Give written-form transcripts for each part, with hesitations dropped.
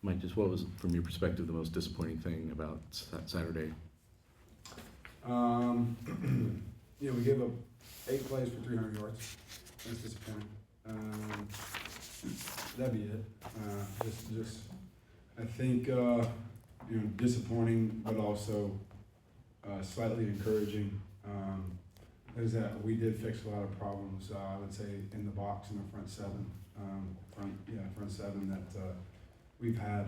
Mike, just what was, from your perspective, the most disappointing thing about Saturday? We gave up 8 plays for 300 yards. That's disappointing. That'd be it. I think, disappointing, but also slightly encouraging. Is that we did fix a lot of problems. I would say in the box in the front seven, front seven that we've had.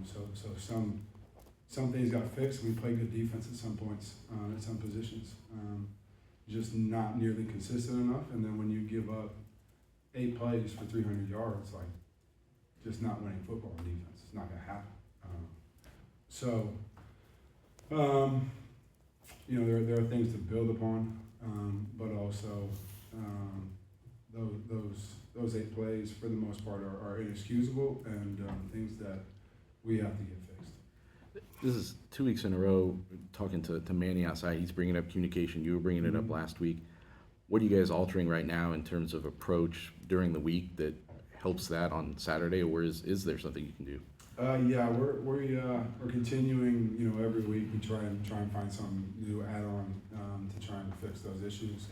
So some things got fixed. We played good defense at some points, at some positions. Just not nearly consistent enough. And then when you give up 8 plays for 300 yards, like just not winning football on defense, it's not going to happen. There are things to build upon, but also those 8 plays for the most part are inexcusable and things that we have to get fixed. This is 2 weeks in a row talking to Manny outside. He's bringing up communication. You were bringing it up last week. What are you guys altering right now in terms of approach during the week that helps that on Saturday, or is there something you can do? We're continuing. Every week we try and find some new add-on to try and fix those issues.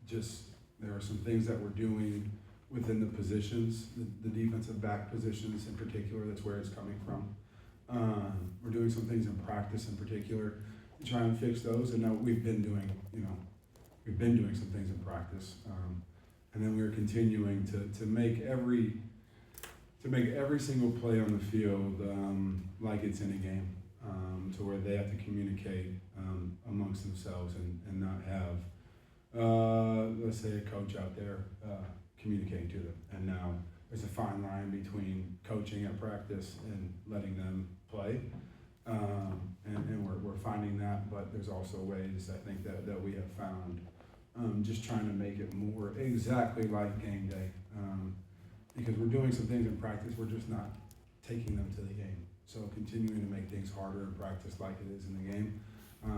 Just there are some things that we're doing within the positions, the defensive back positions in particular. That's where it's coming from. We're doing some things in practice in particular to try and fix those. And now we've been doing some things in practice, and then we're continuing to make every single play on the field like it's in a game, to where they have to communicate amongst themselves and not have, let's say, a coach out there communicating to them. And now there's a fine line between coaching at practice and letting them play, and we're finding that. But there's also ways, I think, that we have found, just trying to make it more exactly like game day. Because we're doing some things in practice, we're just not taking them to the game. So continuing to make things harder in practice like it is in the game,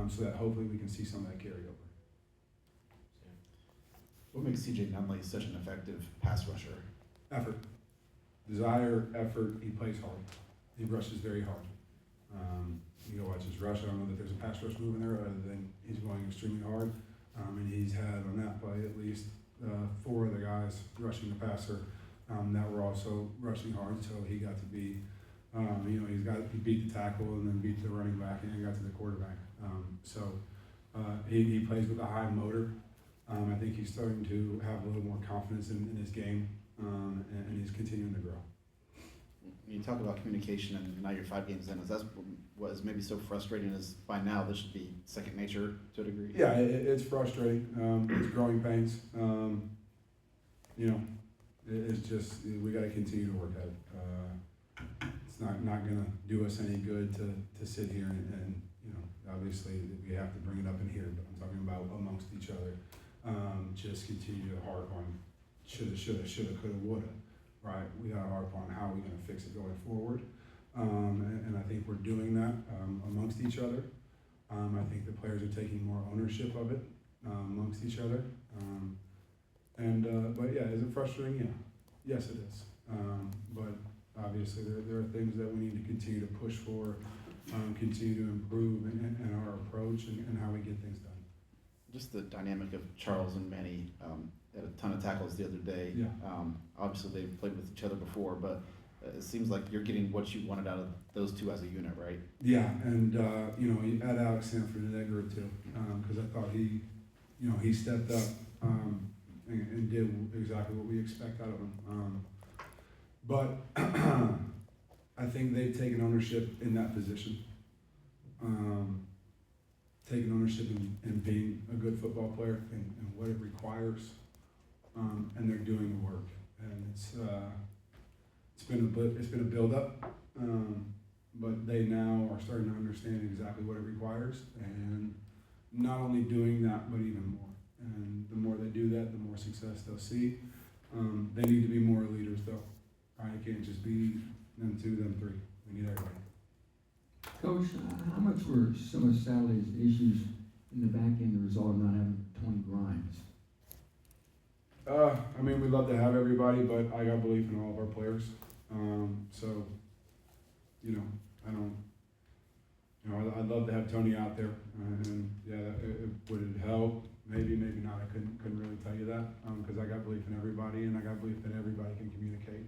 so that hopefully we can see some of that carry over. What makes CJ Nunnally such an effective pass rusher? Effort. Desire, effort. He plays hard. He rushes very hard. You go watch his rush. I don't know that there's a pass rush move in there other than he's going extremely hard. And he's had on that play at least 4 of the guys rushing the passer that were also rushing hard. So he got to be, he beat the tackle and then beat the running back and then got to the quarterback. He plays with a high motor. I think he's starting to have a little more confidence in his game, and he's continuing to grow. When you talk about communication, and now you're 5 games in, is that what is maybe so frustrating? Is by now this should be second nature to a degree? Yeah, it's frustrating. It's growing pains. It's just we got to continue to work at it. It's not going to do us any good to sit here and obviously we have to bring it up in here, but I'm talking about amongst each other. Just continue to harp on shoulda, coulda, woulda, right? We got to harp on how we're going to fix it going forward. And I think we're doing that amongst each other. I think the players are taking more ownership of it amongst each other. But yeah, is it frustrating? Yeah. Yes, it is. But obviously there are things that we need to continue to push for, continue to improve in our approach and how we get things done. Just the dynamic of Charles and Manny, had a ton of tackles the other day. Yeah. Obviously they've played with each other before, but it seems like you're getting what you wanted out of those 2 as a unit, right? Yeah, and you add Alex Sanford in that group too, because I thought he stepped up and did exactly what we expect out of him. But I think they've taken ownership in that position. Taking ownership in being a good football player and what it requires, and they're doing the work. And it's been a build up, but they now are starting to understand exactly what it requires, and not only doing that, but even more. And the more they do that, the more success they'll see. They need to be more leaders, though. Right? It can't just be them 2, them 3. We need everybody. Coach, how much were some of Saturday's issues in the back end the result of not having Tony Grimes? We'd love to have everybody, but I got belief in all of our players. you know, I don't, you know, I'd love to have Tony out there, and yeah, would it help? Maybe, maybe not. I couldn't really tell you that, because I got belief in everybody, and I got belief that everybody can communicate.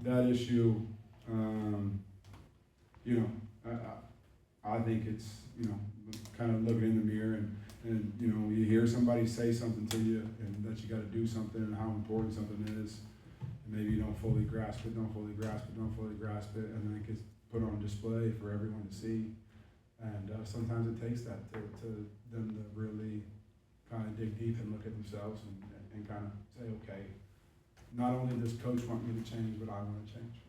That issue, you know, I think it's, you know, kind of looking in the mirror and you know, you hear somebody say something to you and that you got to do something and how important something is. And maybe you don't fully grasp it, and then it gets put on display for everyone to see. And sometimes it takes that to them to really kind of dig deep and look at themselves and kind of say, okay, not only does coach want me to change, but I want to change.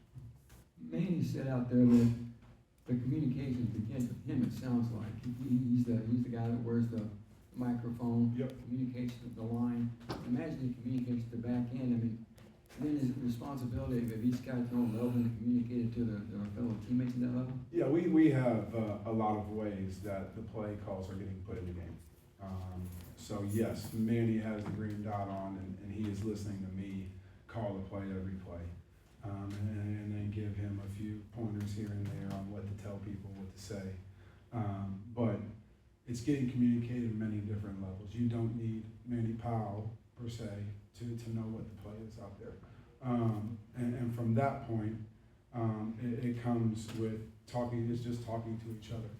Manny said out there that the communication begins with him, it sounds like. He's the guy that wears the microphone, Yep. communicates to the line. Imagine he communicates to the back end. I mean, then is it the responsibility of each guy to know a level and communicate it to their fellow teammates at that level? Yeah, we have a lot of ways that the play calls are getting put in the game. So yes, Manny has the green dot on, and he is listening to me call the play every play, and then give him a few pointers here and there on what to tell people, what to say. But it's getting communicated at many different levels. You don't need Manny Powell per se to know what the play is out there. And from that point, it comes with talking. It's just talking to each other,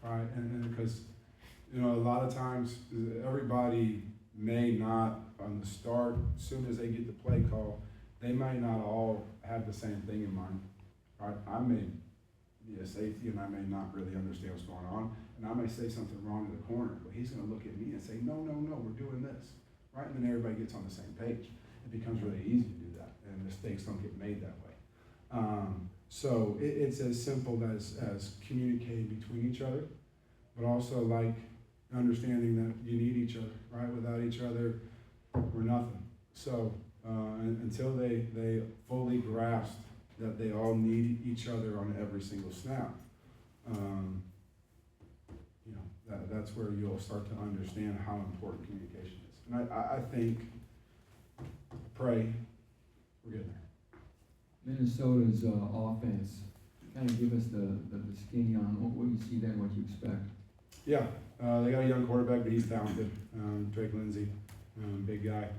right? And because, you know, a lot of times everybody may not on the start, as soon as they get the play call, they might not all have the same thing in mind, right? I may be a safety and I may not really understand what's going on, and I may say something wrong in the corner, but he's going to look at me and say, no, we're doing this, right? And then everybody gets on the same page. It becomes really easy to do that, and mistakes don't get made that way. So it's as simple as communicating between each other, but also like understanding that you need each other, right? Without each other, we're nothing. So until they fully grasp that they all need each other on every single snap, you know, that's where you'll start to understand how important communication is. And I think, pray, we're getting there. Minnesota's offense, kind of give us the skinny on what you see there, what you expect. Yeah, they got a young quarterback, but he's talented. Drake Lindsey, big guy.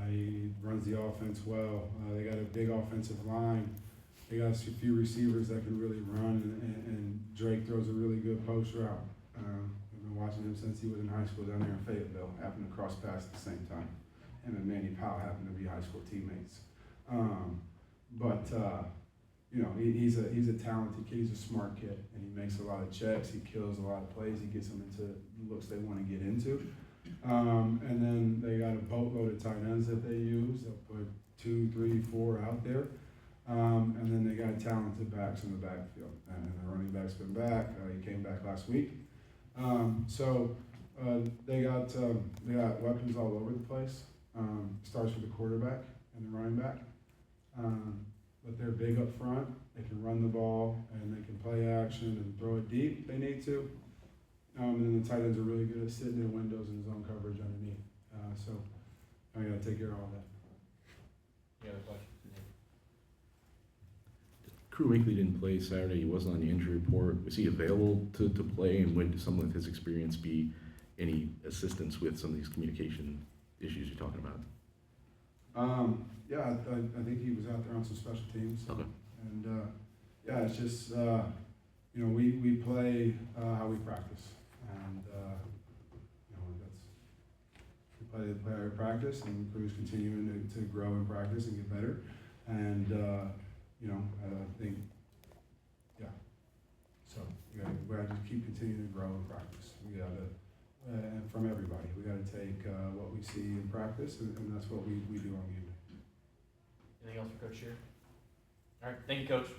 He runs the offense well. They got a big offensive line. They got a few receivers that can really run, and Drake throws a really good post route. I've been watching him since he was in high school down there in Fayetteville, happened to cross paths at the same time. Him and Manny Powell happened to be high school teammates. You know, he's a talented kid. He's a smart kid, and he makes a lot of checks. He kills a lot of plays. He gets them into looks they want to get into. And then they got a boatload of tight ends that they use. They'll put 2, 3, 4 out there. And then they got talented backs in the backfield. And the running back's been back. He came back last week. They got weapons all over the place. Starts with the quarterback and the running back. But they're big up front. They can run the ball and they can play action and throw it deep if they need to. And then the tight ends are really good at sitting in windows and zone coverage underneath. So I got to take care of all that. Any other questions? Crew Winkley didn't play Saturday. He wasn't on the injury report. Was he available to play, and when does someone with his experience be any assistance with some of these communication issues you're talking about? Yeah, I think he was out there on some special teams. Okay. And yeah, it's just, you know, we play how we practice. And, you know, we play how we practice, and crews continuing to grow and practice and get better. And, you know, I think, yeah. So we got to just keep continuing to grow and practice. We got to, and from everybody, we got to take what we see in practice, and that's what we do on game day. Anything else for Coach Scherer? All right, thank you, Coach.